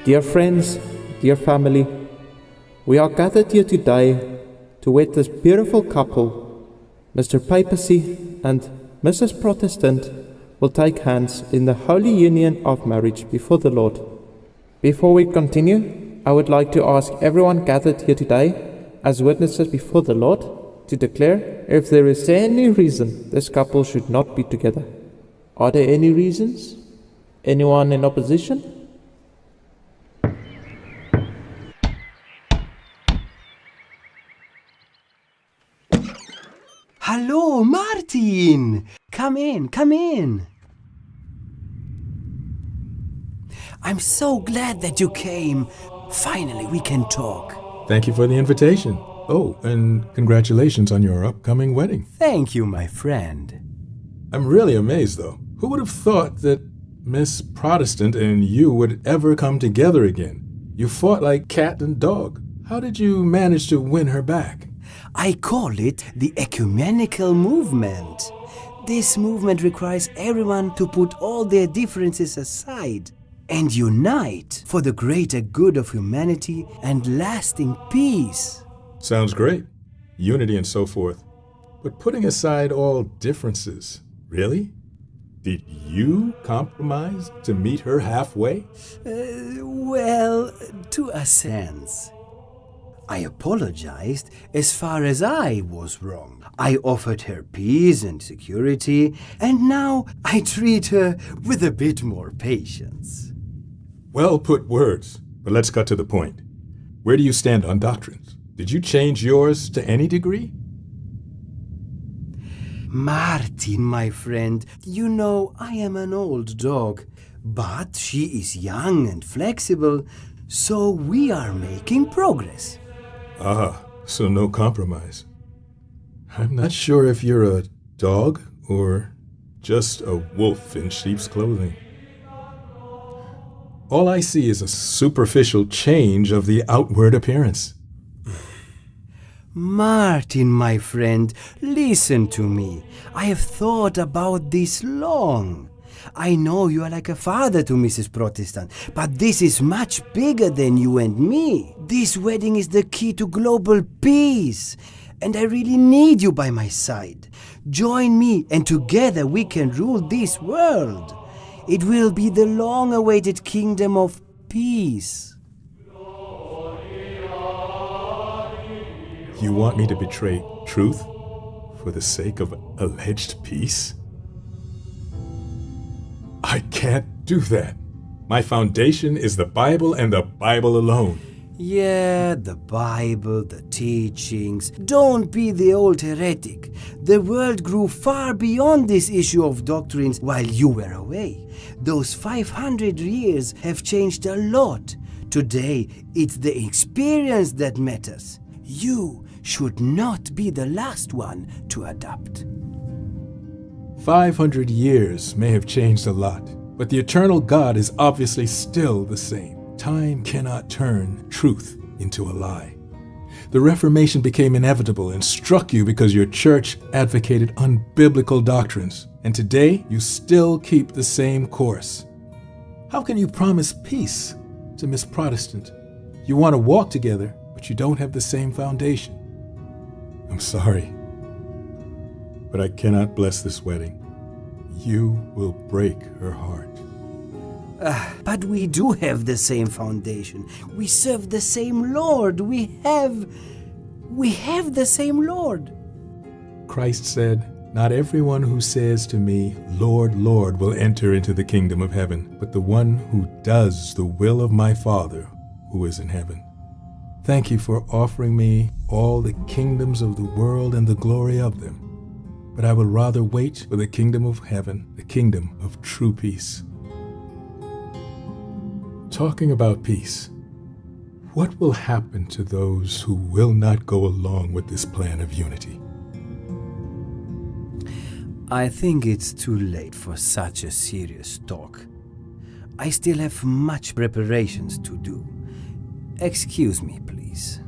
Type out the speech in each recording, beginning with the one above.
Dear friends, dear family, we are gathered here today to wed this beautiful couple. Mr. Papacy and Mrs. Protestant will take hands in the holy union of marriage before the Lord. Before we continue, I would like to ask everyone gathered here today as witnesses before the Lord to declare if there is any reason this couple should not be together. Are there any reasons? Anyone in opposition? Hallo, Martin! Come in. I'm so glad that you came. Finally, we can talk. Thank you for the invitation. Oh, and congratulations on your upcoming wedding. Thank you, my friend. I'm really amazed, though. Who would have thought that Miss Protestant and you would ever come together again? You fought like cat and dog. How did you manage to win her back? I call it the ecumenical movement. This movement requires everyone to put all their differences aside and unite for the greater good of humanity and lasting peace. Sounds great. Unity and so forth. But putting aside all differences, really? Did you compromise to meet her halfway? Well, to a sense. I apologized as far as I was wrong. I offered her peace and security, and now I treat her with a bit more patience. Well put words, but let's cut to the point. Where do you stand on doctrines? Did you change yours to any degree? Martin, my friend, you know I am an old dog, but she is young and flexible, so we are making progress. Ah, so no compromise. I'm not sure if you're a dog or just a wolf in sheep's clothing. All I see is a superficial change of the outward appearance. Martin, my friend, listen to me. I have thought about this long. I know you are like a father to Mrs. Protestant, but this is much bigger than you and me. This wedding is the key to global peace, and I really need you by my side. Join me, and together we can rule this world. It will be the long-awaited kingdom of peace. You want me to betray truth for the sake of alleged peace? I can't do that. My foundation is the Bible and the Bible alone. Yeah, the Bible, the teachings. Don't be the old heretic. The world grew far beyond this issue of doctrines while you were away. Those 500 years have changed a lot. Today, it's the experience that matters. You should not be the last one to adapt. 500 years may have changed a lot, but the eternal God is obviously still the same. Time cannot turn truth into a lie. The Reformation became inevitable and struck you because your church advocated unbiblical doctrines, and today you still keep the same course. How can you promise peace to Miss Protestant? You want to walk together, but you don't have the same foundation. I'm sorry, but I cannot bless this wedding. You will break her heart. But we do have the same foundation. We serve the same Lord. We have the same Lord. Christ said, "Not everyone who says to me, 'Lord, Lord,' will enter into the kingdom of heaven, but the one who does the will of my Father who is in heaven." Thank you for offering me all the kingdoms of the world and the glory of them. But I would rather wait for the kingdom of heaven, the kingdom of true peace. Talking about peace, what will happen to those who will not go along with this plan of unity? I think it's too late for such a serious talk. I still have much preparations to do. Excuse me, please.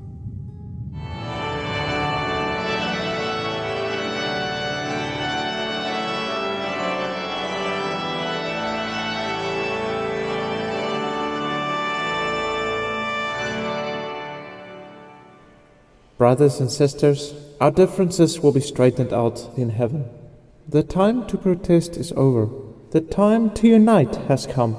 Brothers and sisters, our differences will be straightened out in heaven. The time to protest is over. The time to unite has come.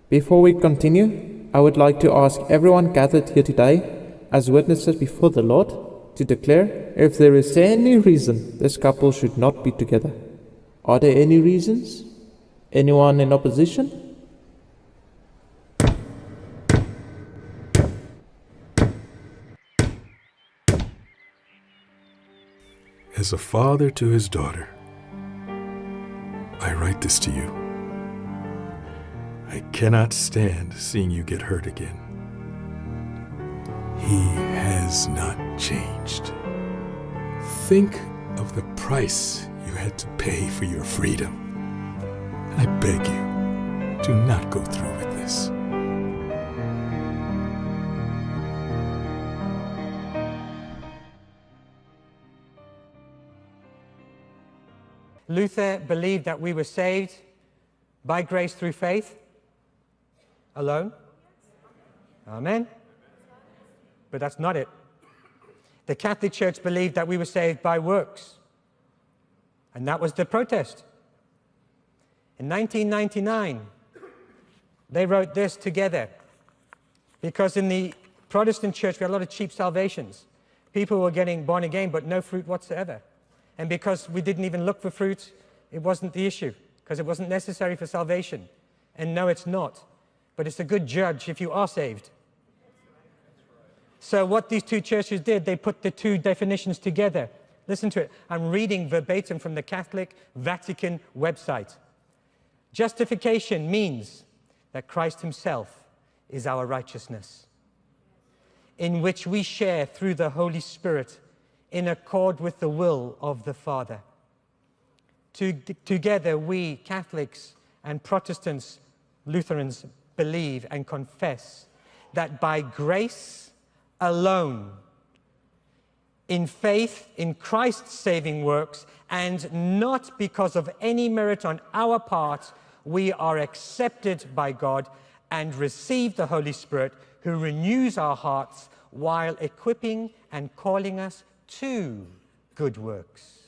Before we continue, I would like to ask everyone gathered here today as witnesses before the Lord to declare if there is any reason this couple should not be together. Are there any reasons? Anyone in opposition? As a father to his daughter, I write this to you. I cannot stand seeing you get hurt again. He has not changed. Think of the price you had to pay for your freedom. I beg you, do not go through with this. Luther believed that we were saved by grace through faith alone. Amen. But that's not it. The Catholic Church believed that we were saved by works. And that was the protest. In 1999, they wrote this together. Because in the Protestant church, we had a lot of cheap salvations. People were getting born again, but no fruit whatsoever. And because we didn't even look for fruit, it wasn't the issue, because it wasn't necessary for salvation. And no, it's not. But it's a good judge if you are saved. So what these two churches did, they put the two definitions together. Listen to it. I'm reading verbatim from the Catholic Vatican website. Justification means that Christ himself is our righteousness, in which we share through the Holy Spirit in accord with the will of the Father. Together, we Catholics and Protestants, Lutherans, believe and confess that by grace alone, in faith in Christ's saving works, and not because of any merit on our part, we are accepted by God and receive the Holy Spirit, who renews our hearts while equipping and calling us to good works.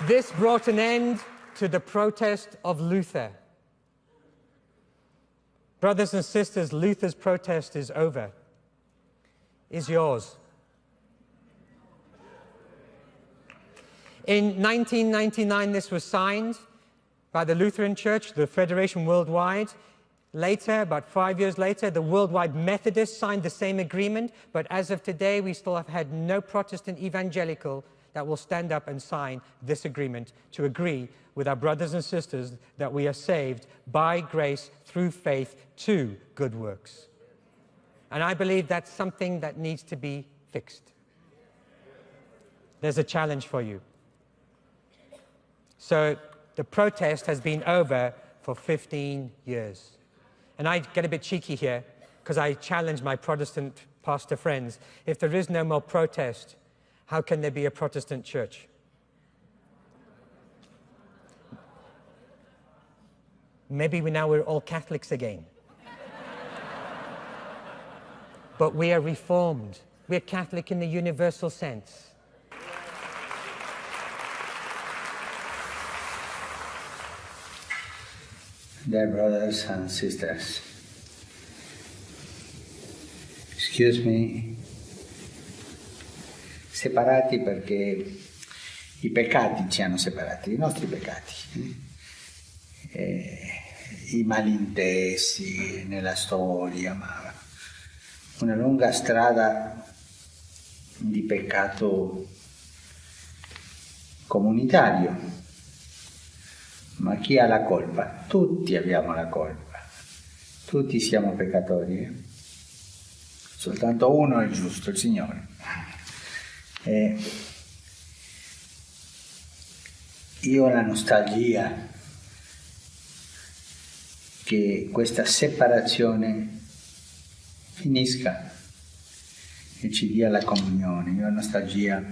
This brought an end to the protest of Luther. Brothers and sisters, Luther's protest is over. Is yours? In 1999, this was signed by the Lutheran Church, the Federation Worldwide. Later, about 5 years later, the Worldwide Methodists signed the same agreement, but as of today, we still have had no Protestant evangelical that will stand up and sign this agreement to agree with our brothers and sisters that we are saved by grace through faith to good works. And I believe that's something that needs to be fixed. There's a challenge for you. So the protest has been over for 15 years. And I get a bit cheeky here because I challenge my Protestant pastor friends. If there is no more protest, how can there be a Protestant church? Maybe we're all Catholics again. But we are Reformed. We're Catholic in the universal sense. Dear brothers and sisters, excuse me, separati perché i peccati ci hanno separati, i nostri peccati, i malintesi nella storia, ma una lunga strada di peccato comunitario. Ma chi ha la colpa? Tutti abbiamo la colpa, tutti siamo peccatori, soltanto uno è giusto, il Signore. Io ho la nostalgia che questa separazione finisca e ci dia la comunione. Io ho nostalgia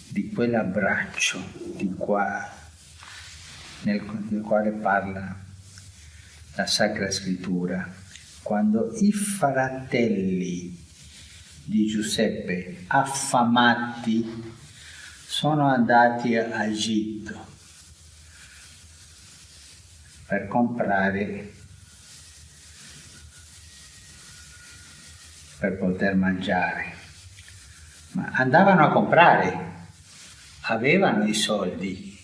di quell'abbraccio di qua nel quale parla la Sacra Scrittura, quando i fratelli di Giuseppe, affamati, sono andati a Egitto per comprare, per poter mangiare. Ma andavano a comprare, avevano i soldi,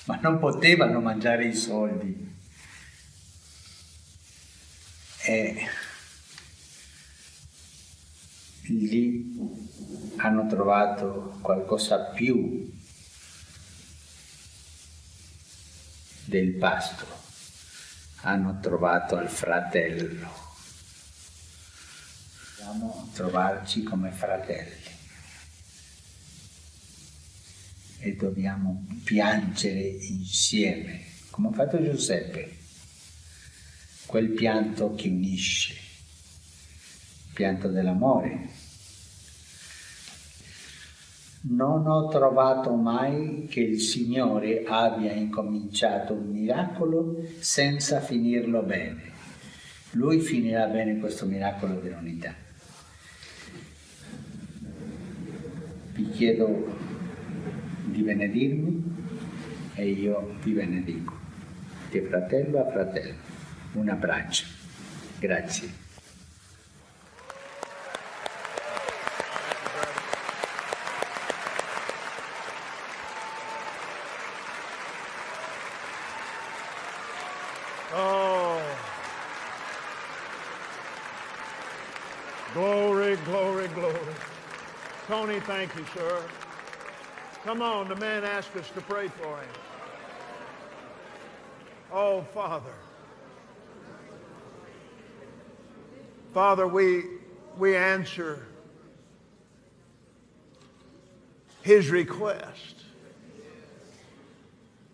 ma non potevano mangiare i soldi. E lì hanno trovato qualcosa più del pasto, hanno trovato il fratello. Dobbiamo trovarci come fratelli e dobbiamo piangere insieme, come ha fatto Giuseppe, quel pianto che unisce, il pianto dell'amore. Non ho trovato mai che il Signore abbia incominciato un miracolo senza finirlo bene. Lui finirà bene questo miracolo dell'unità. Vi chiedo di benedirmi e io vi benedico, di fratello a fratello. Un abbraccio. Grazie. Oh, glory, glory, glory. Tony, thank you, sir. Come on, the man asked us to pray for him. Oh, Father. Father, we answer his request.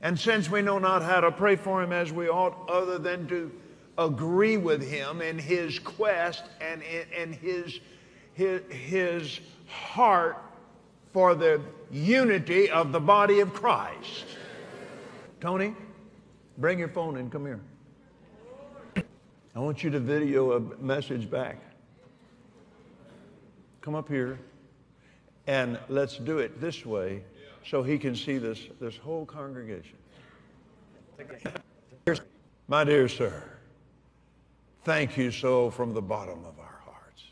And since we know not how to pray for him as we ought, other than to agree with him in his quest and in his heart for the unity of the body of Christ. Tony, bring your phone in. Come here. I want you to video a message back. Come up here, and let's do it this way so he can see this whole congregation. My dear sir, thank you so from the bottom of our hearts.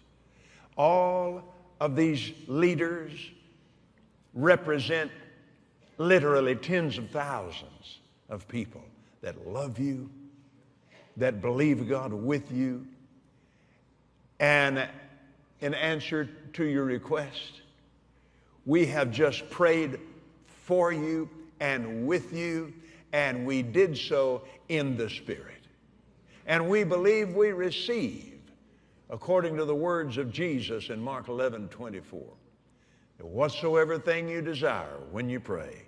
All of these leaders represent literally tens of thousands of people that love you, that believe God with you, and in answer to your request, we have just prayed for you and with you, and we did so in the Spirit. And we believe we receive, according to the words of Jesus in Mark 11:24, that whatsoever thing you desire when you pray,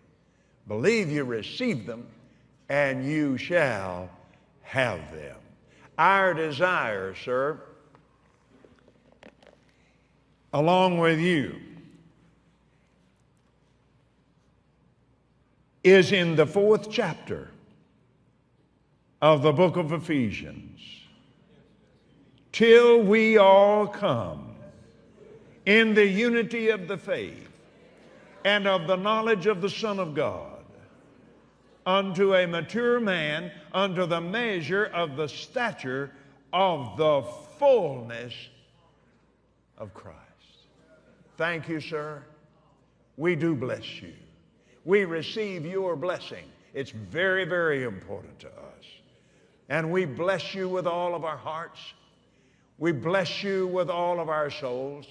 believe you receive them, and you shall have them. Our desire, sir, along with you, is in the 4th chapter of the book of Ephesians. Till we all come in the unity of the faith and of the knowledge of the Son of God, unto a mature man, unto the measure of the stature of the fullness of Christ. Thank you, sir. We do bless you. We receive your blessing. It's very, very important to us. And we bless you with all of our hearts. We bless you with all of our souls.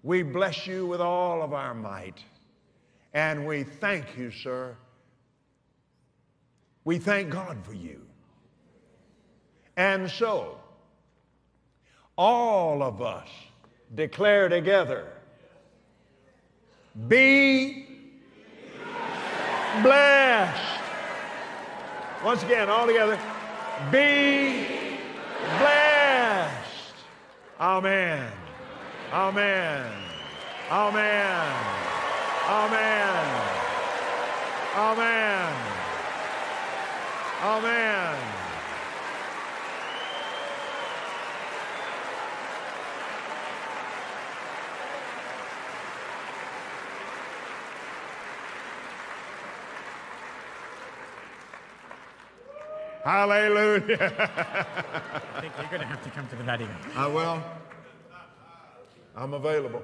We bless you with all of our might. And we thank you, sir. We thank God for you. And so, all of us declare together, be blessed. Once again, all together, be blessed. Amen. Amen. Amen. Amen. Amen. Amen. Hallelujah. I think you're going to have to come to the Vatican. I will. I'm available.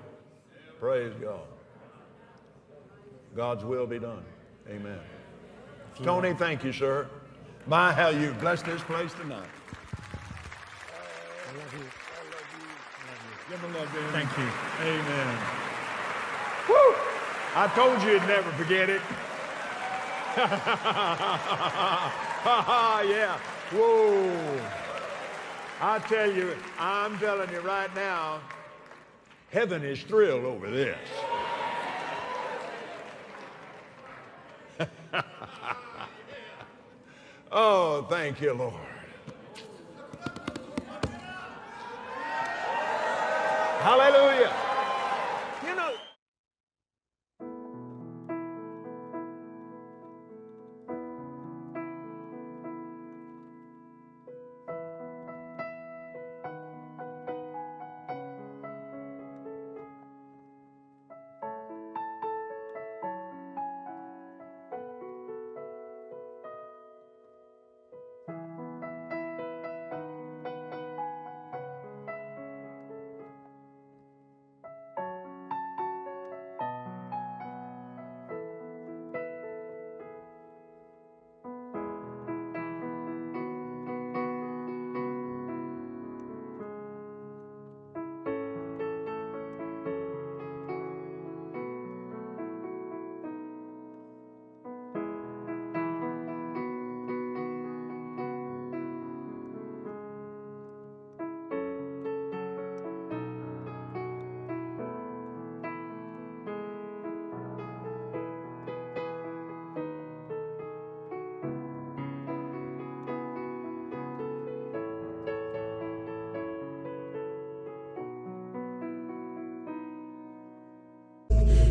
Praise God. God's will be done. Amen. Tony, thank you, sir. My, how you blessed this place tonight. I love you. I love you. Give him a love, baby. Thank you. Amen. Woo! I told you you'd never forget it. Yeah. Whoa. I tell you, I'm telling you right now, heaven is thrilled over this. Oh, thank you, Lord. Hallelujah. You know,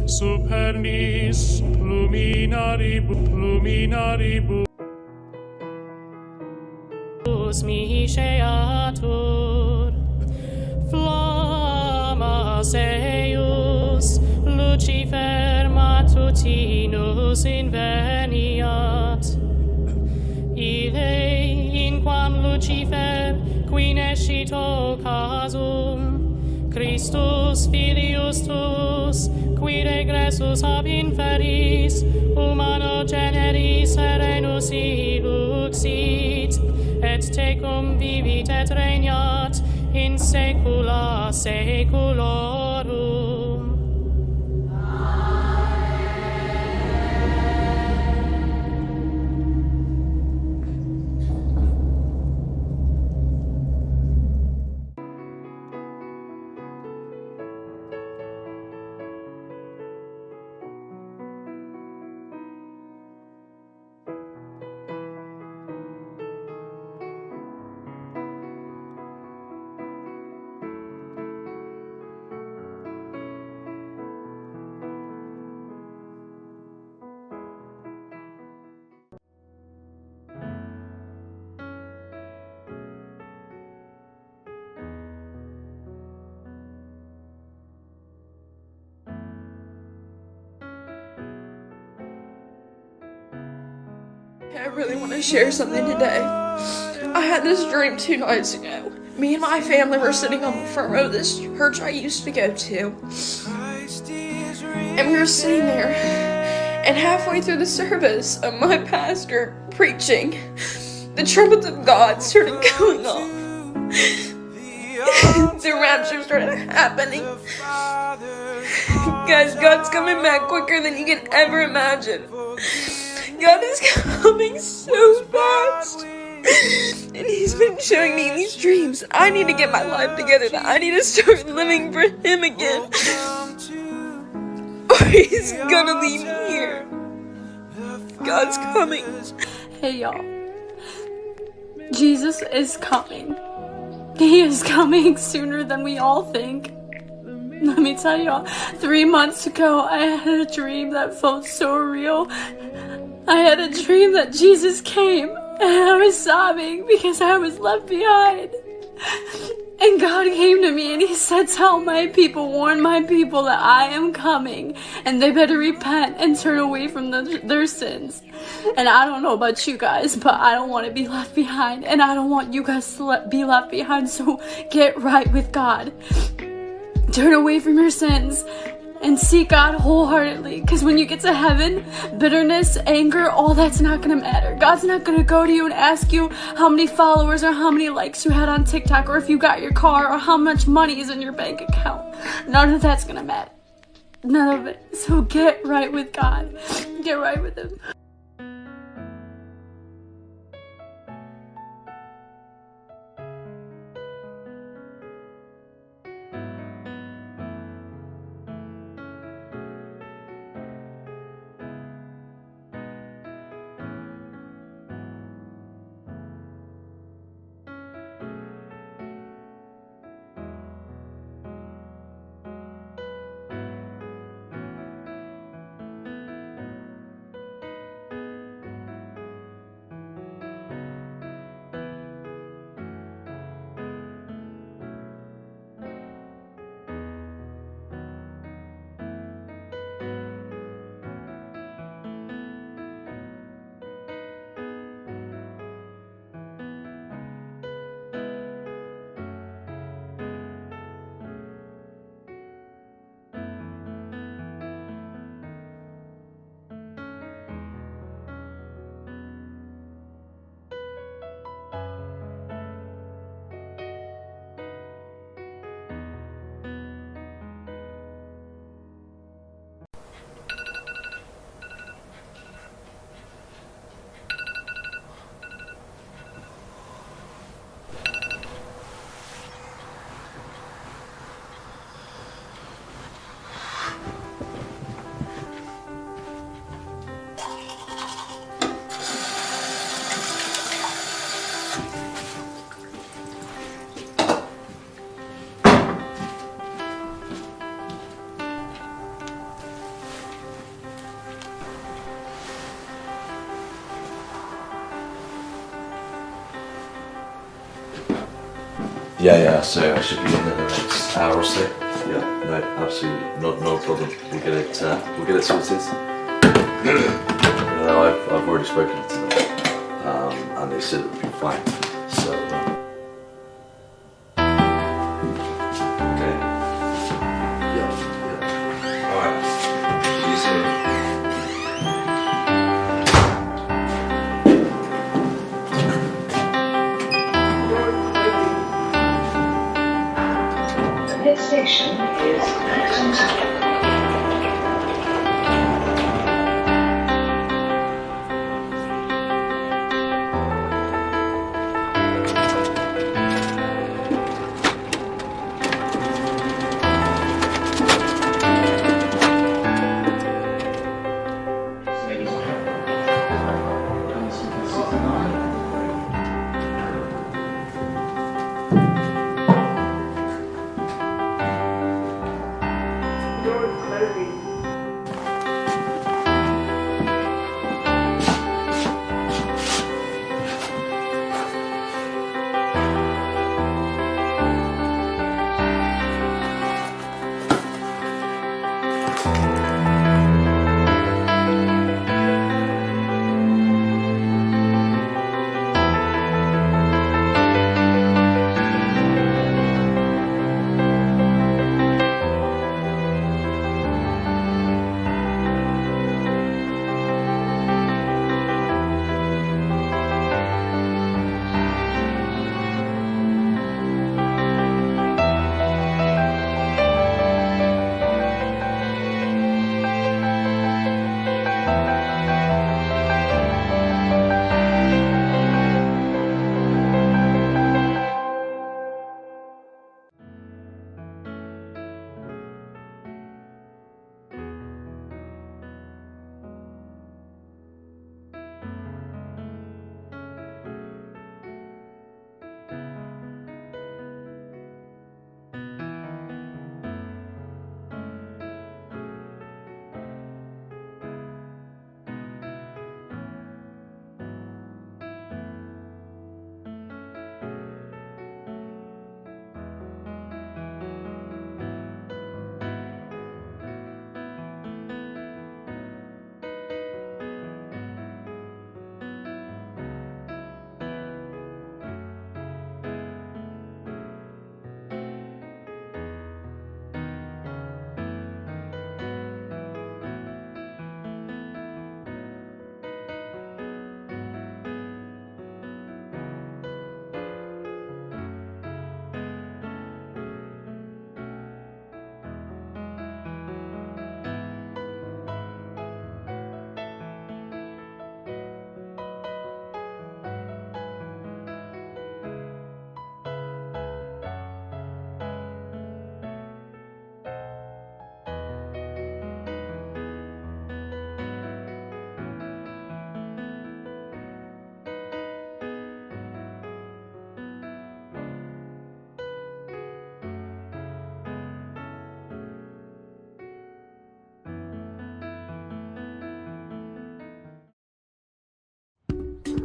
Supernis luminaribus miseatur flammas eius Lucifer matutinus inveniat ille inquam Lucifer qui nescito casum Christus filius tuus qui regressus ab inferis humano generis serenus iluxit et tecum vivit et regnat in saecula saeculorum. I really want to share something today. I had this dream 2 nights ago. Me and my family were sitting on the front row of this church I used to go to. And we were sitting there, and halfway through the service of my pastor preaching, the trumpets of God started going off. The rapture started happening. Guys, God's coming back quicker than you can ever imagine. God is coming so fast. And He's been showing me in these dreams I need to get my life together, that I need to start living for Him again. Or He's gonna leave me here. God's coming. Hey y'all. Jesus is coming. He is coming sooner than we all think. Let me tell y'all, 3 months ago I had a dream that felt so real. I had a dream that Jesus came And I was sobbing because I was left behind. And God came to me and he said, tell my people, warn my people that I am coming and they better repent and turn away from their sins. And I don't know about you guys, but I don't want to be left behind and I don't want you guys to be left behind. So get right with God. Turn away from your sins and seek God wholeheartedly, because when you get to heaven, bitterness, anger, all that's not going to matter. God's not going to go to you and ask you how many followers or how many likes you had on TikTok or if you got your car or how much money is in your bank account. None of that's going to matter. None of it. So get right with God. Get right with him. Yeah, so I should be in the next hour or so. Yeah, no, absolutely, no problem. We'll get it sorted. No, I've already spoken to them, and they said it would be fine. So, okay. Yeah. All right. See you soon. Next station is Acton Tower.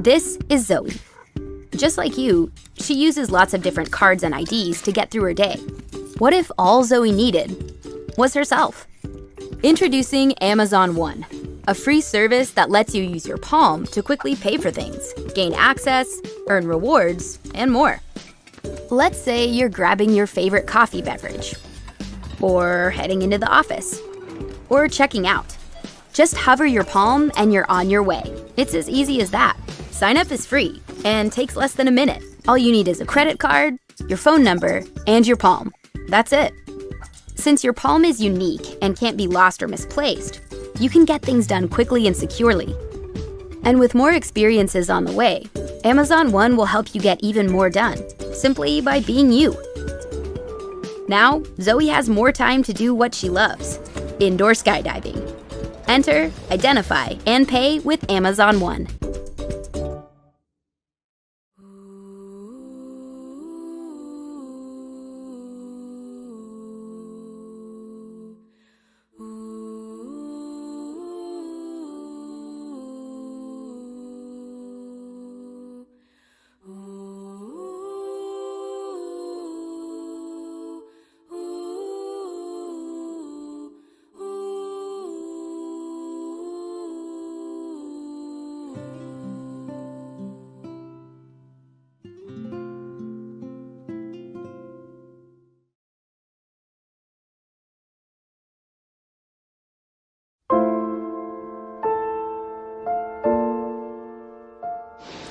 This is Zoe. Just like you, she uses lots of different cards and IDs to get through her day. What if all Zoe needed was herself? Introducing Amazon One, a free service that lets you use your palm to quickly pay for things, gain access, earn rewards, and more. Let's say you're grabbing your favorite coffee beverage, or heading into the office, or checking out. Just hover your palm and you're on your way. It's as easy as that. Sign up is free and takes less than a minute. All you need is a credit card, your phone number, and your palm. That's it. Since your palm is unique and can't be lost or misplaced, you can get things done quickly and securely. And with more experiences on the way, Amazon One will help you get even more done, simply by being you. Now, Zoe has more time to do what she loves, indoor skydiving. Enter, identify, and pay with Amazon One.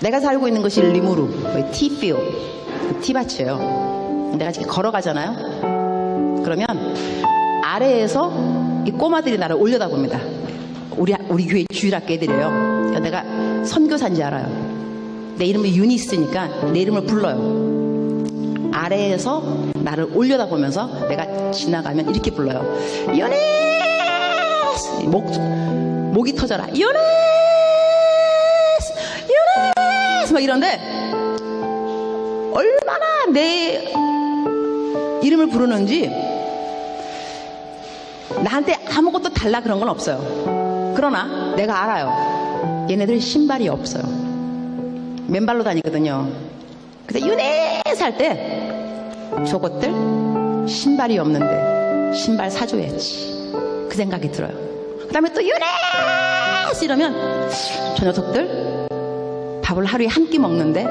내가 살고 있는 것이 리무르, 티피오, 티밭이에요. 내가 이렇게 걸어가잖아요. 그러면 아래에서 이 꼬마들이 나를 올려다봅니다. 우리 교회 주일학교 애들이에요. 그러니까 내가 선교사인지 알아요. 내 이름이 유니스니까 내 이름을 불러요. 아래에서 나를 올려다보면서 내가 지나가면 이렇게 불러요. 유니스! 목이 터져라. 유니스! 막 이런데 얼마나 내 이름을 부르는지 나한테 아무것도 달라 그런 건 없어요. 그러나 내가 알아요. 얘네들 신발이 없어요. 맨발로 다니거든요. 근데 유네스 할 때 저것들 신발이 없는데 신발 사줘야지 그 생각이 들어요. 그 다음에 또 유네스 이러면 저 녀석들 밥을 하루에 한 끼 먹는데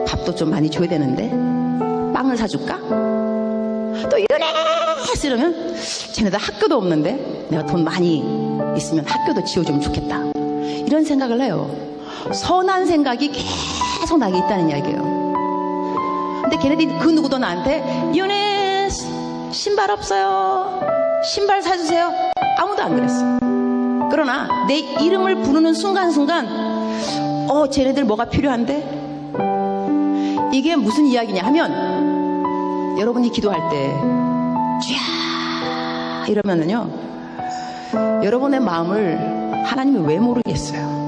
밥도 좀 많이 줘야 되는데 빵을 사줄까? 또 유네스 이러면 쟤네들 학교도 없는데 내가 돈 많이 있으면 학교도 지어주면 좋겠다. 이런 생각을 해요. 선한 생각이 계속 나게 있다는 이야기예요. 근데 걔네들이 그 누구도 나한테 유네스 신발 없어요. 신발 사주세요. 아무도 안 그랬어. 그러나 내 이름을 부르는 순간순간 쟤네들 뭐가 필요한데? 이게 무슨 이야기냐 하면 여러분이 기도할 때 쥐야 이러면은요 여러분의 마음을 하나님이 왜 모르겠어요.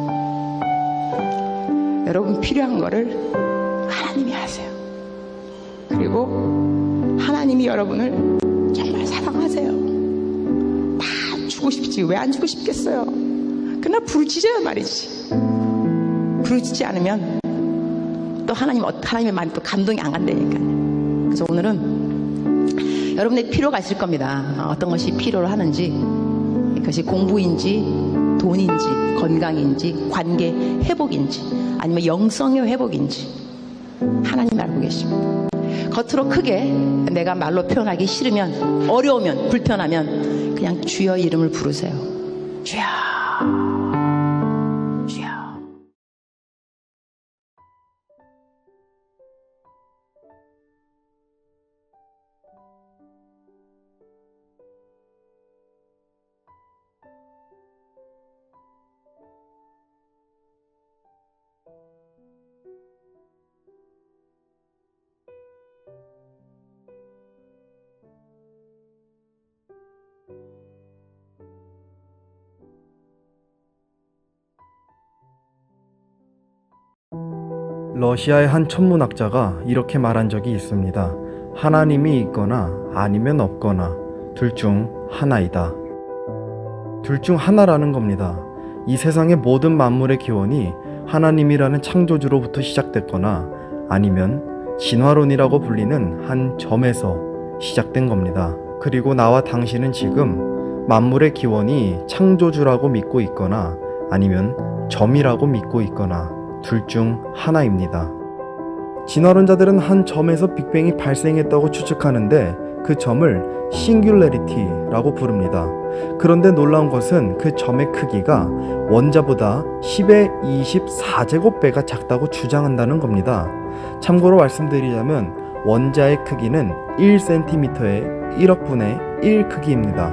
여러분 필요한 거를 하나님이 아세요. 그리고 하나님이 여러분을 정말 사랑하세요. 다 주고 싶지 왜 안 주고 싶겠어요. 그러나 부르짖어야 말이지. 부르짖지 않으면 또 하나님의 마음이 또 감동이 안 간다니까요. 그래서 오늘은 여러분의 필요가 있을 겁니다. 어떤 것이 필요로 하는지, 그것이 공부인지, 돈인지, 건강인지, 관계 회복인지, 아니면 영성의 회복인지 하나님 알고 계십니다. 겉으로 크게 내가 말로 표현하기 싫으면, 어려우면, 불편하면 그냥 주여 이름을 부르세요. 주여. 러시아의 한 천문학자가 이렇게 말한 적이 있습니다. 하나님이 있거나 아니면 없거나 둘 중 하나이다. 둘 중 하나라는 겁니다. 이 세상의 모든 만물의 기원이 하나님이라는 창조주로부터 시작됐거나 아니면 진화론이라고 불리는 한 점에서 시작된 겁니다. 그리고 나와 당신은 지금 만물의 기원이 창조주라고 믿고 있거나 아니면 점이라고 믿고 있거나 둘 중 하나입니다. 진화론자들은 한 점에서 빅뱅이 발생했다고 추측하는데 그 점을 싱귤레리티라고 부릅니다. 그런데 놀라운 것은 그 점의 크기가 원자보다 10의 24제곱배가 작다고 주장한다는 겁니다. 참고로 말씀드리자면 원자의 크기는 1cm의 1억 분의 1 크기입니다.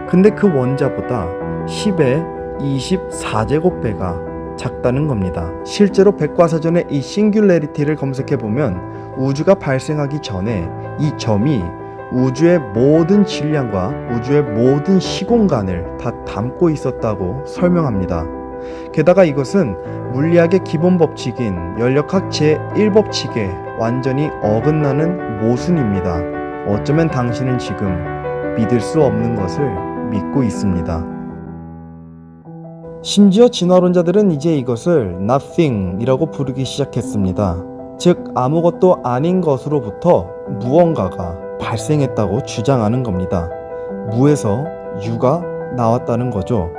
근데 그 원자보다 10의 24제곱배가 작다는 겁니다. 실제로 백과사전에 이 싱귤레리티를 검색해보면 우주가 발생하기 전에 이 점이 우주의 모든 질량과 우주의 모든 시공간을 다 담고 있었다고 설명합니다. 게다가 이것은 물리학의 기본 법칙인 연력학 제1법칙에 완전히 어긋나는 모순입니다. 어쩌면 당신은 지금 믿을 수 없는 것을 믿고 있습니다. 심지어 진화론자들은 이제 이것을 nothing이라고 부르기 시작했습니다. 즉 아무것도 아닌 것으로부터 무언가가 발생했다고 주장하는 겁니다. 무에서 유가 나왔다는 거죠.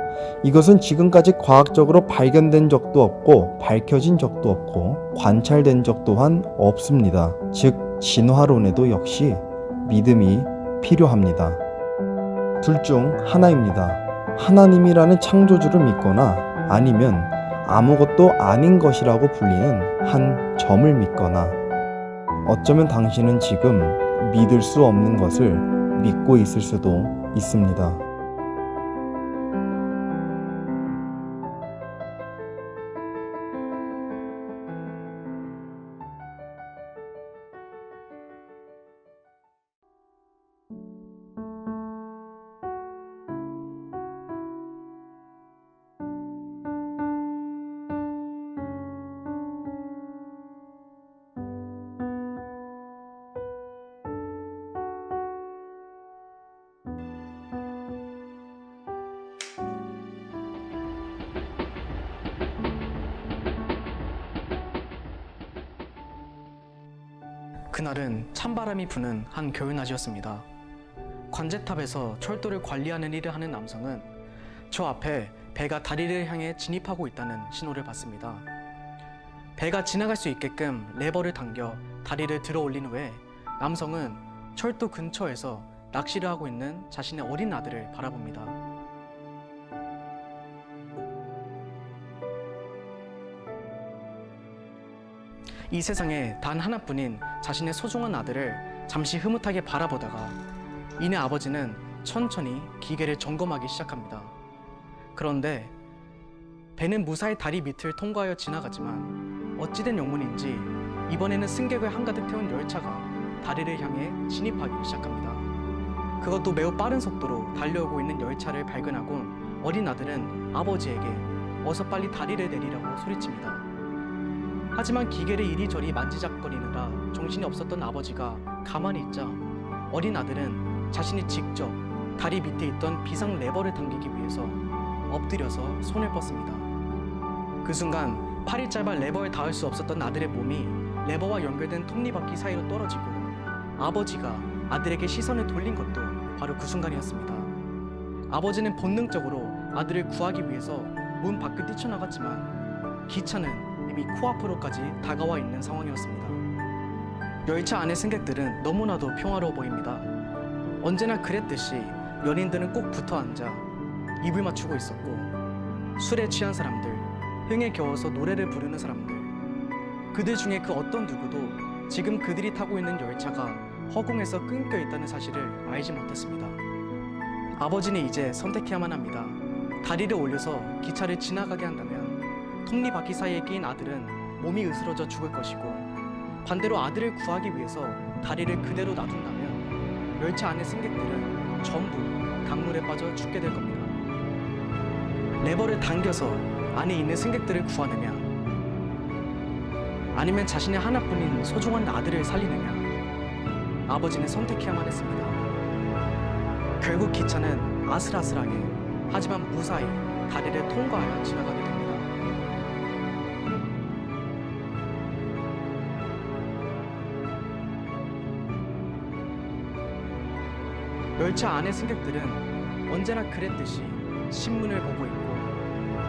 이것은 지금까지 과학적으로 발견된 적도 없고 밝혀진 적도 없고 관찰된 적 또한 없습니다. 즉 진화론에도 역시 믿음이 필요합니다. 둘 중 하나입니다. 하나님이라는 창조주를 믿거나 아니면 아무것도 아닌 것이라고 불리는 한 점을 믿거나 어쩌면 당신은 지금 믿을 수 없는 것을 믿고 있을 수도 있습니다. 그날은 찬바람이 부는 한 겨울낮이었습니다. 관제탑에서 철도를 관리하는 일을 하는 남성은 저 앞에 배가 다리를 향해 진입하고 있다는 신호를 받습니다. 배가 지나갈 수 있게끔 레버를 당겨 다리를 들어 올린 후에 남성은 철도 근처에서 낚시를 하고 있는 자신의 어린 아들을 바라봅니다. 이 세상에 단 하나뿐인 자신의 소중한 아들을 잠시 흐뭇하게 바라보다가 이내 아버지는 천천히 기계를 점검하기 시작합니다. 그런데 배는 무사히 다리 밑을 통과하여 지나가지만 어찌된 영문인지 이번에는 승객을 한가득 태운 열차가 다리를 향해 진입하기 시작합니다. 그것도 매우 빠른 속도로 달려오고 있는 열차를 발견하곤 어린 아들은 아버지에게 어서 빨리 다리를 내리라고 소리칩니다. 하지만 기계를 이리저리 만지작거리느라 정신이 없었던 아버지가 가만히 있자 어린 아들은 자신이 직접 다리 밑에 있던 비상 레버를 당기기 위해서 엎드려서 손을 뻗습니다. 그 순간 팔이 짧아 레버에 닿을 수 없었던 아들의 몸이 레버와 연결된 톱니바퀴 사이로 떨어지고 아버지가 아들에게 시선을 돌린 것도 바로 그 순간이었습니다. 아버지는 본능적으로 아들을 구하기 위해서 문 밖을 뛰쳐나갔지만 기차는 이미 코앞으로까지 다가와 있는 상황이었습니다. 열차 안의 승객들은 너무나도 평화로워 보입니다. 언제나 그랬듯이 연인들은 꼭 붙어 앉아 입을 맞추고 있었고 술에 취한 사람들, 흥에 겨워서 노래를 부르는 사람들 그들 중에 그 어떤 누구도 지금 그들이 타고 있는 열차가 허공에서 끊겨 있다는 사실을 알지 못했습니다. 아버지는 이제 선택해야만 합니다. 다리를 올려서 기차를 지나가게 한다면 톱니바퀴 사이에 끼인 아들은 몸이 으스러져 죽을 것이고 반대로 아들을 구하기 위해서 다리를 그대로 놔둔다면 열차 안의 승객들은 전부 강물에 빠져 죽게 될 겁니다. 레버를 당겨서 안에 있는 승객들을 구하느냐 아니면 자신의 하나뿐인 소중한 아들을 살리느냐 아버지는 선택해야만 했습니다. 결국 기차는 아슬아슬하게 하지만 무사히 다리를 통과하여 지나가게 됩니다. 열차 안의 승객들은 언제나 그랬듯이 신문을 보고 있고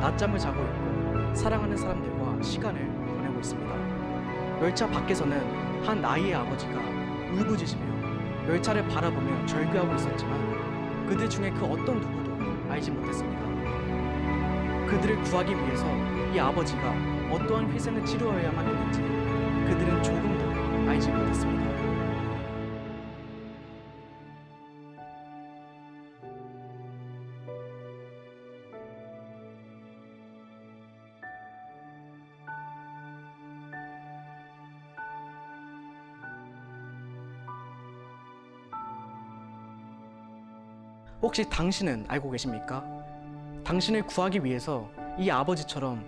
낮잠을 자고 있고 사랑하는 사람들과 시간을 보내고 있습니다. 열차 밖에서는 한 아이의 아버지가 울부짖으며 열차를 바라보며 절규하고 있었지만 그들 중에 그 어떤 누구도 알지 못했습니다. 그들을 구하기 위해서 이 아버지가 어떠한 희생을 치루어야만 했는지 그들은 조금도 알지 못했습니다. 혹시 당신은 알고 계십니까? 당신을 구하기 위해서 이 아버지처럼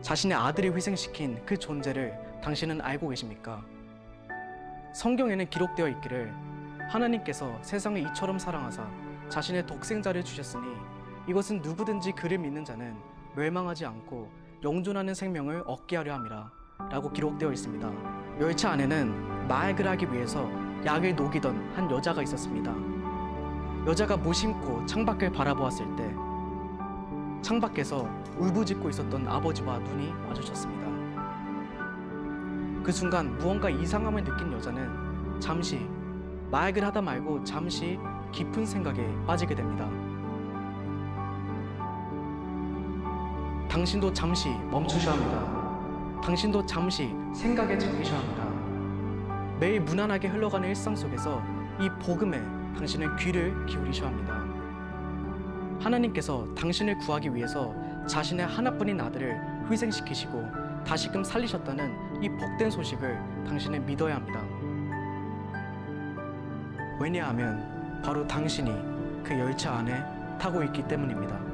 자신의 아들을 희생시킨 그 존재를 당신은 알고 계십니까? 성경에는 기록되어 있기를 하나님께서 세상을 이처럼 사랑하사 자신의 독생자를 주셨으니 이것은 누구든지 그를 믿는 자는 멸망하지 않고 영존하는 생명을 얻게 하려 함이라 라고 기록되어 있습니다. 열차 안에는 마약을 하기 위해서 약을 녹이던 한 여자가 있었습니다. 여자가 무심코 창밖을 바라보았을 때 창밖에서 울부짖고 있었던 아버지와 눈이 마주쳤습니다. 그 순간 무언가 이상함을 느낀 여자는 잠시 마약을 하다 말고 잠시 깊은 생각에 빠지게 됩니다. 당신도 잠시 멈추셔야 합니다. 당신도 잠시 생각에 잠기셔야 합니다. 매일 무난하게 흘러가는 일상 속에서 이 복음에 당신의 귀를 기울이셔야 합니다. 하나님께서 당신을 구하기 위해서 자신의 하나뿐인 아들을 희생시키시고 다시금 살리셨다는 이 복된 소식을 당신은 믿어야 합니다. 왜냐하면 바로 당신이 그 열차 안에 타고 있기 때문입니다.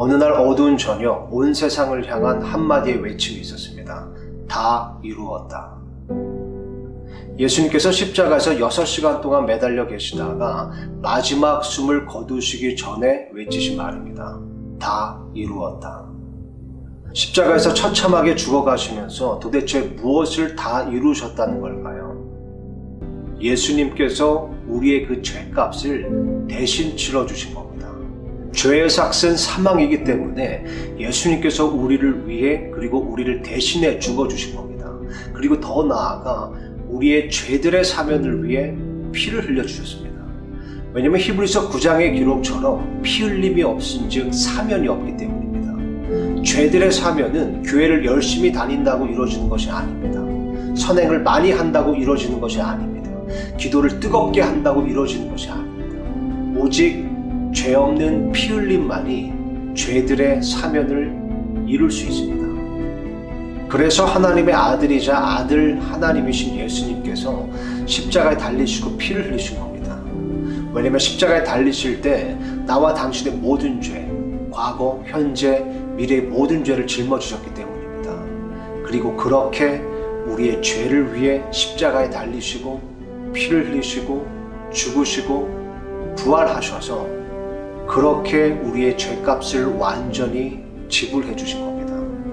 어느 날 어두운 저녁 온 세상을 향한 한마디의 외침이 있었습니다. 다 이루었다. 예수님께서 십자가에서 6시간 동안 매달려 계시다가 마지막 숨을 거두시기 전에 외치신 말입니다. 다 이루었다. 십자가에서 처참하게 죽어가시면서 도대체 무엇을 다 이루셨다는 걸까요? 예수님께서 우리의 그 죄값을 대신 치러주신 겁니다. 죄의 삭은 사망이기 때문에 예수님께서 우리를 위해 그리고 우리를 대신해 죽어주신 겁니다. 그리고 더 나아가 우리의 죄들의 사면을 위해 피를 흘려주셨습니다. 왜냐하면 히브리서 9장의 기록처럼 피 흘림이 없은즉 사면이 없기 때문입니다. 죄들의 사면은 교회를 열심히 다닌다고 이루어지는 것이 아닙니다. 선행을 많이 한다고 이루어지는 것이 아닙니다. 기도를 뜨겁게 한다고 이루어지는 것이 아닙니다. 오직 죄 없는 피 흘림만이 죄들의 사면을 이룰 수 있습니다. 그래서 하나님의 아들이자 아들 하나님이신 예수님께서 십자가에 달리시고 피를 흘리신 겁니다. 왜냐하면 십자가에 달리실 때 나와 당신의 모든 죄, 과거, 현재, 미래의 모든 죄를 짊어지셨기 때문입니다. 그리고 그렇게 우리의 죄를 위해 십자가에 달리시고 피를 흘리시고 죽으시고 부활하셔서 그렇게 우리의 죄값을 완전히 지불해 주신 겁니다.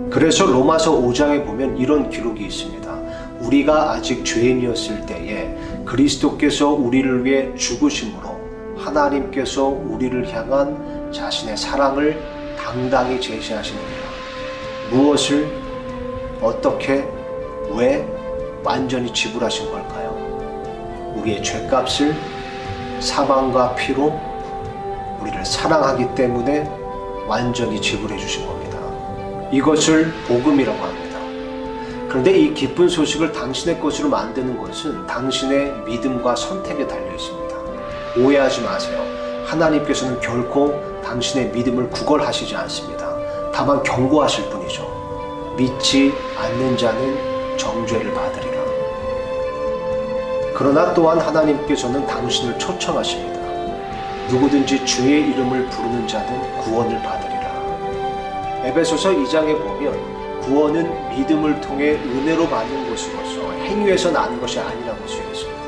그래서 로마서 5장에 보면 이런 기록이 있습니다. 우리가 아직 죄인이었을 때에 그리스도께서 우리를 위해 죽으심으로 하나님께서 우리를 향한 자신의 사랑을 당당히 제시하십니다. 무엇을, 어떻게, 왜 완전히 지불하신 걸까요? 우리의 죄값을 사망과 피로 우리를 사랑하기 때문에 완전히 지불해 주신 겁니다. 이것을 복음이라고 합니다. 그런데 이 기쁜 소식을 당신의 것으로 만드는 것은 당신의 믿음과 선택에 달려 있습니다. 오해하지 마세요. 하나님께서는 결코 당신의 믿음을 구걸하시지 않습니다. 다만 경고하실 뿐이죠. 믿지 않는 자는 정죄를 받으리라. 그러나 또한 하나님께서는 당신을 초청하십니다. 누구든지 주의 이름을 부르는 자는 구원을 받으리라. 에베소서 2장에 보면 구원은 믿음을 통해 은혜로 받는 것으로서 행위에서 나는 것이 아니라고 쓰여있습니다.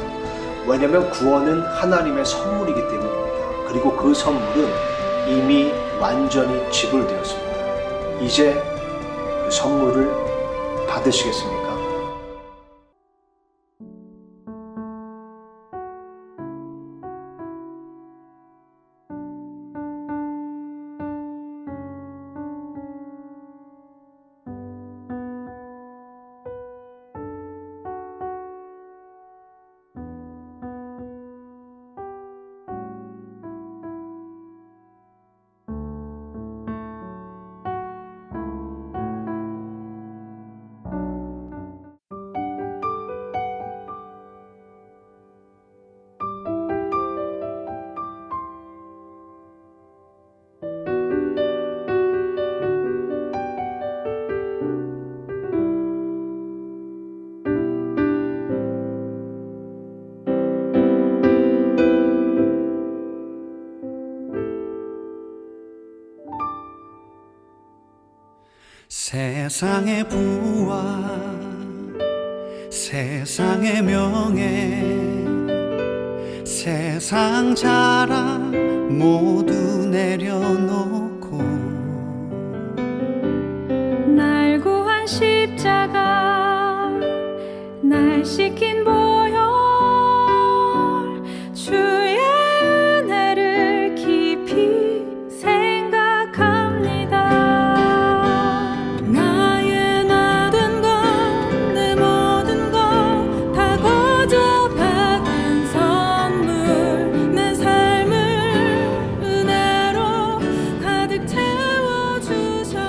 왜냐하면 구원은 하나님의 선물이기 때문입니다. 그리고 그 선물은 이미 완전히 지불되었습니다. 이제 그 선물을 받으시겠습니까? 세상의 부와 세상의 명예 세상 자랑 모두 내려놓고 날 구한 십자가 날 씻긴 보혈 주의 은혜를 깊이 생각합니다. 나의 모든 것 내 모든 것 다 거저 받은 선물 내 삶을 은혜로 가득 채워주셨네.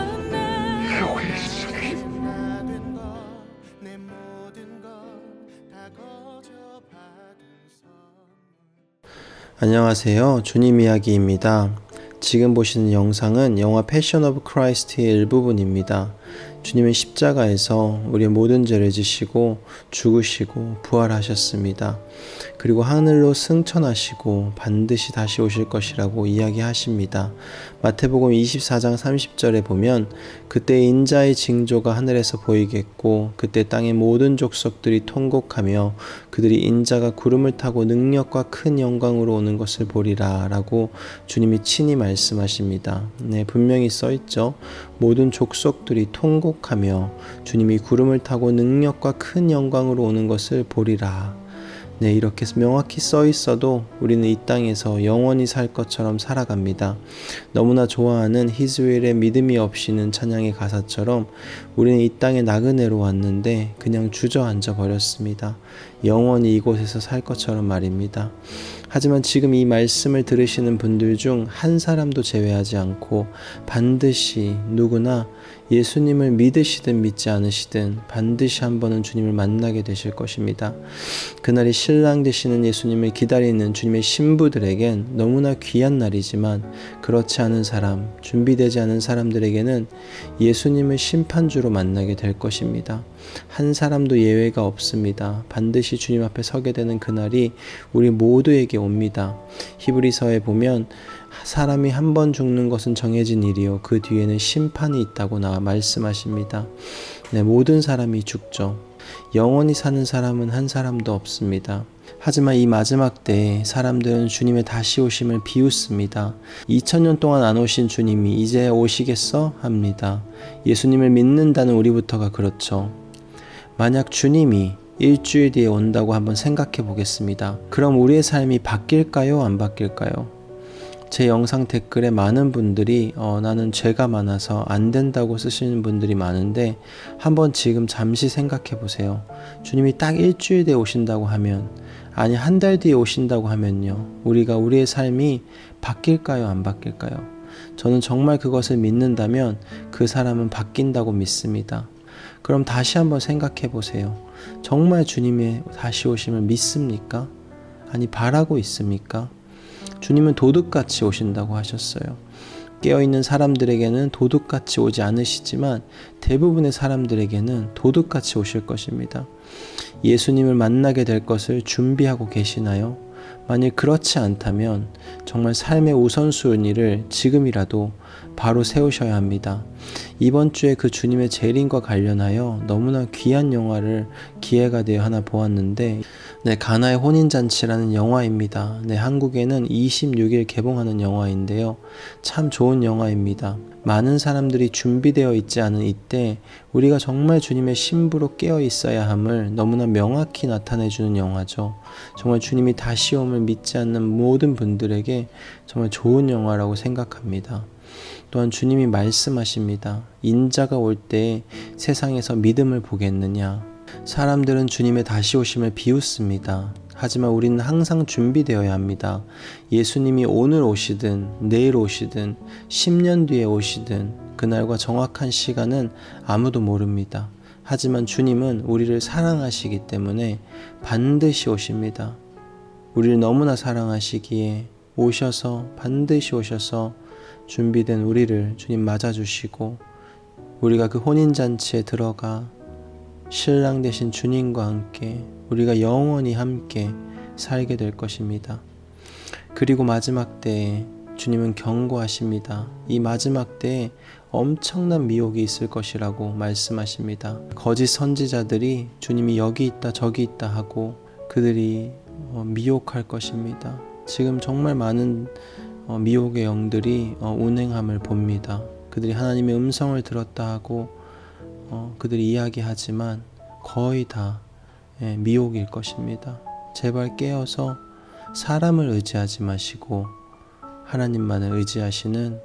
안녕하세요. 주님 이야기입니다. 지금 보시는 영상은 영화 패션 오브 크라이스트의 일부분입니다. 주님은 십자가에서 우리의 모든 죄를 지시고 죽으시고 부활하셨습니다. 그리고 하늘로 승천하시고 반드시 다시 오실 것이라고 이야기하십니다. 마태복음 24장 30절에 보면 그때 인자의 징조가 하늘에서 보이겠고 그때 땅의 모든 족속들이 통곡하며 그들이 인자가 구름을 타고 능력과 큰 영광으로 오는 것을 보리라 라고 주님이 친히 말씀하십니다. 네, 분명히 써있죠. 모든 족속들이 통곡하며 주님이 구름을 타고 능력과 큰 영광으로 오는 것을 보리라. 네, 이렇게 명확히 써 있어도 우리는 이 땅에서 영원히 살 것처럼 살아갑니다. 너무나 좋아하는 히즈웰의 믿음이 없이는 찬양의 가사처럼 우리는 이 땅에 나그네로 왔는데 그냥 주저앉아 버렸습니다. 영원히 이곳에서 살 것처럼 말입니다. 하지만 지금 이 말씀을 들으시는 분들 중 한 사람도 제외하지 않고 반드시 누구나 예수님을 믿으시든 믿지 않으시든 반드시 한 번은 주님을 만나게 되실 것입니다. 그날이 신랑 되시는 예수님을 기다리는 주님의 신부들에겐 너무나 귀한 날이지만 그렇지 않은 사람, 준비되지 않은 사람들에게는 예수님을 심판주로 만나게 될 것입니다. 한 사람도 예외가 없습니다. 반드시 주님 앞에 서게 되는 그날이 우리 모두에게 옵니다. 히브리서에 보면 사람이 한 번 죽는 것은 정해진 일이요 그 뒤에는 심판이 있다고 말씀하십니다. 네, 모든 사람이 죽죠. 영원히 사는 사람은 한 사람도 없습니다. 하지만 이 마지막 때에 사람들은 주님의 다시 오심을 비웃습니다. 2000년 동안 안 오신 주님이 이제 오시겠어? 합니다. 예수님을 믿는다는 우리부터가 그렇죠. 만약 주님이 일주일 뒤에 온다고 한번 생각해 보겠습니다. 그럼 우리의 삶이 바뀔까요? 안 바뀔까요? 제 영상 댓글에 많은 분들이 나는 죄가 많아서 안 된다고 쓰시는 분들이 많은데 한번 지금 잠시 생각해 보세요. 주님이 딱 일주일 뒤에 오신다고 하면, 아니 한 달 뒤에 오신다고 하면요, 우리의 삶이 바뀔까요? 안 바뀔까요? 저는 정말 그것을 믿는다면 그 사람은 바뀐다고 믿습니다. 그럼 다시 한번 생각해 보세요. 정말 주님의 다시 오심을 믿습니까? 아니, 바라고 있습니까? 주님은 도둑같이 오신다고 하셨어요. 깨어있는 사람들에게는 도둑같이 오지 않으시지만 대부분의 사람들에게는 도둑같이 오실 것입니다. 예수님을 만나게 될 것을 준비하고 계시나요? 만일 그렇지 않다면 정말 삶의 우선순위를 지금이라도 바로 세우셔야 합니다. 이번 주에 그 주님의 재림과 관련하여 너무나 귀한 영화를 기회가 되어 하나 보았는데, 가나의 혼인잔치라는 영화입니다. 한국에는 26일 개봉하는 영화인데요. 참 좋은 영화입니다. 많은 사람들이 준비되어 있지 않은 이때 우리가 정말 주님의 신부로 깨어 있어야 함을 너무나 명확히 나타내주는 영화죠. 정말 주님이 다시 옴을 믿지 않는 모든 분들에게 정말 좋은 영화라고 생각합니다. 또한 주님이 말씀하십니다. 인자가 올 때 세상에서 믿음을 보겠느냐. 사람들은 주님의 다시 오심을 비웃습니다. 하지만 우리는 항상 준비되어야 합니다. 예수님이 오늘 오시든 내일 오시든 10년 뒤에 오시든 그날과 정확한 시간은 아무도 모릅니다. 하지만 주님은 우리를 사랑하시기 때문에 반드시 오십니다. 우리를 너무나 사랑하시기에 반드시 오셔서 준비된 우리를 주님 맞아주시고 우리가 그 혼인잔치에 들어가 신랑 되신 주님과 함께 우리가 영원히 함께 살게 될 것입니다. 그리고 마지막 때에 주님은 경고하십니다. 이 마지막 때에 엄청난 미혹이 있을 것이라고 말씀하십니다. 거짓 선지자들이 주님이 여기 있다 저기 있다 하고 그들이 미혹할 것입니다. 지금 정말 많은 미혹의 영들이 운행함을 봅니다. 그들이 하나님의 음성을 들었다 하고 그들이 이야기하지만 거의 다 미혹일 것입니다. 제발 깨어서 사람을 의지하지 마시고 하나님만을 의지하시는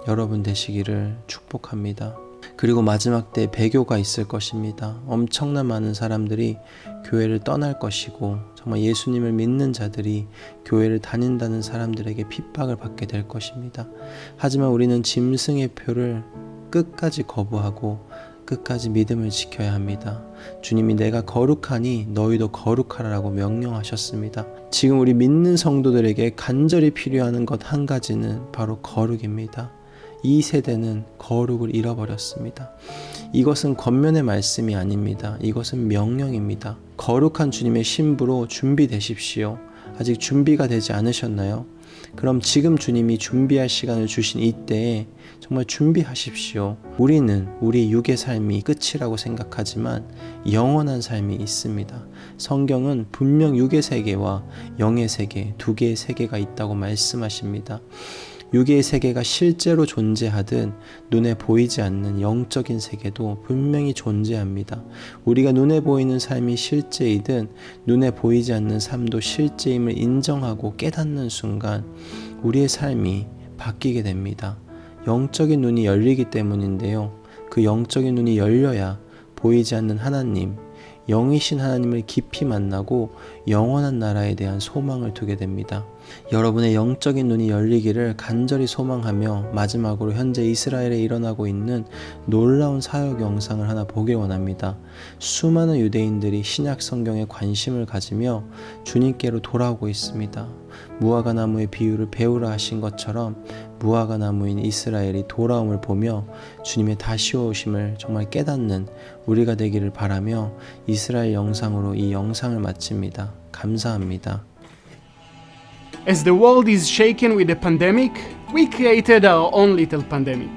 여러분 되시기를 축복합니다. 그리고 마지막 때 배교가 있을 것입니다. 엄청난 많은 사람들이 교회를 떠날 것이고 정말 예수님을 믿는 자들이 교회를 다닌다는 사람들에게 핍박을 받게 될 것입니다. 하지만 우리는 짐승의 표를 끝까지 거부하고 끝까지 믿음을 지켜야 합니다. 주님이 내가 거룩하니 너희도 거룩하라고 명령하셨습니다. 지금 우리 믿는 성도들에게 간절히 필요한 것 한 가지는 바로 거룩입니다. 이 세대는 거룩을 잃어버렸습니다. 이것은 권면의 말씀이 아닙니다. 이것은 명령입니다. 거룩한 주님의 신부로 준비되십시오. 아직 준비가 되지 않으셨나요? 그럼 지금 주님이 준비할 시간을 주신 이때에 정말 준비하십시오. 우리는 우리 육의 삶이 끝이라고 생각하지만 영원한 삶이 있습니다. 성경은 분명 육의 세계와 영의 세계, 두 개의 세계가 있다고 말씀하십니다. 육의 세계가 실제로 존재하든 눈에 보이지 않는 영적인 세계도 분명히 존재합니다. 우리가 눈에 보이는 삶이 실제이든 눈에 보이지 않는 삶도 실제임을 인정하고 깨닫는 순간 우리의 삶이 바뀌게 됩니다. 영적인 눈이 열리기 때문인데요. 그 영적인 눈이 열려야 보이지 않는 하나님, 영이신 하나님을 깊이 만나고 영원한 나라에 대한 소망을 두게 됩니다. 여러분의 영적인 눈이 열리기를 간절히 소망하며 마지막으로 현재 이스라엘에 일어나고 있는 놀라운 사역 영상을 하나 보길 원합니다. 수많은 유대인들이 신약 성경에 관심을 가지며 주님께로 돌아오고 있습니다. 무화과 나무의 비유를 배우라 하신 것처럼 무화과 나무인 이스라엘이 돌아옴을 보며 주님의 다시 오심을 정말 깨닫는 우리가 되기를 바라며 이스라엘 영상으로 이 영상을 마칩니다. 감사합니다. As the world is shaken with the pandemic, we created our own little pandemic.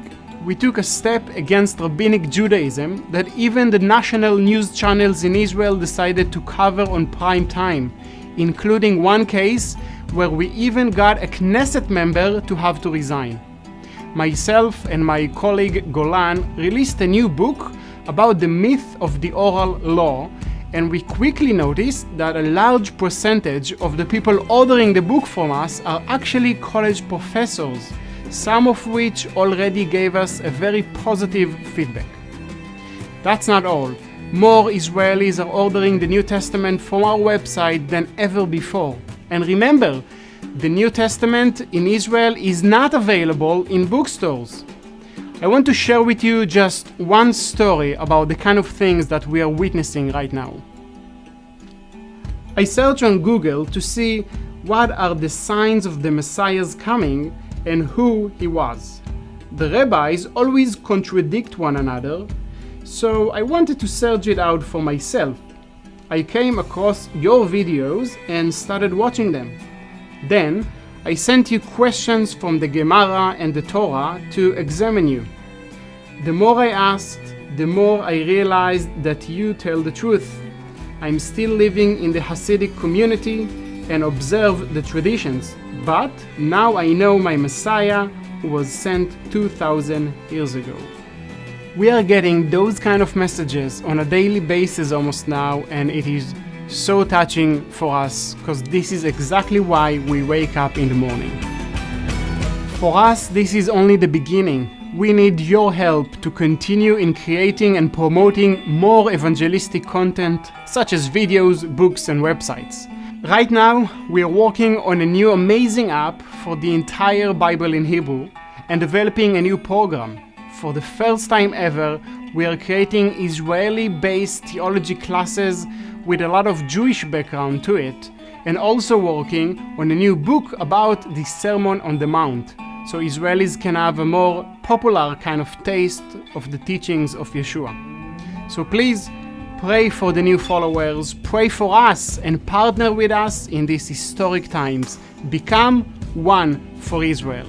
We took a step against Rabbinic Judaism that even the national news channels in Israel decided to cover on prime time, including one case where we even got a Knesset member to have to resign. Myself and my colleague Golan released a new book about the myth of the oral law, and we quickly noticed that a large percentage of the people ordering the book from us are actually college professors, some of which already gave us a very positive feedback. That's not all. More Israelis are ordering the New Testament from our website than ever before. And remember, the New Testament in Israel is not available in bookstores. I want to share with you just one story about the kind of things that we are witnessing right now. I searched on Google to see what are the signs of the Messiah's coming and who he was. The rabbis always contradict one another, so I wanted to search it out for myself. I came across your videos and started watching them. Then I sent you questions from the Gemara and the Torah to examine you. The more I asked, the more I realized that you tell the truth. I'm still living in the Hasidic community and observe the traditions, but now I know my Messiah was sent 2,000 years ago. We are getting those kind of messages on a daily basis almost now, and it is so touching for us because this is exactly why we wake up in the morning. For us, this is only the beginning. We need your help to continue in creating and promoting more evangelistic content, such as videos, books, and websites. Right now, we are working on a new amazing app for the entire Bible in Hebrew and developing a new program. For the first time ever, we are creating Israeli-based theology classes with a lot of Jewish background to it, and also working on a new book about the Sermon on the Mount, so Israelis can have a more popular kind of taste of the teachings of Yeshua. So please pray for the new followers, pray for us, and partner with us in these historic times. Become one for Israel.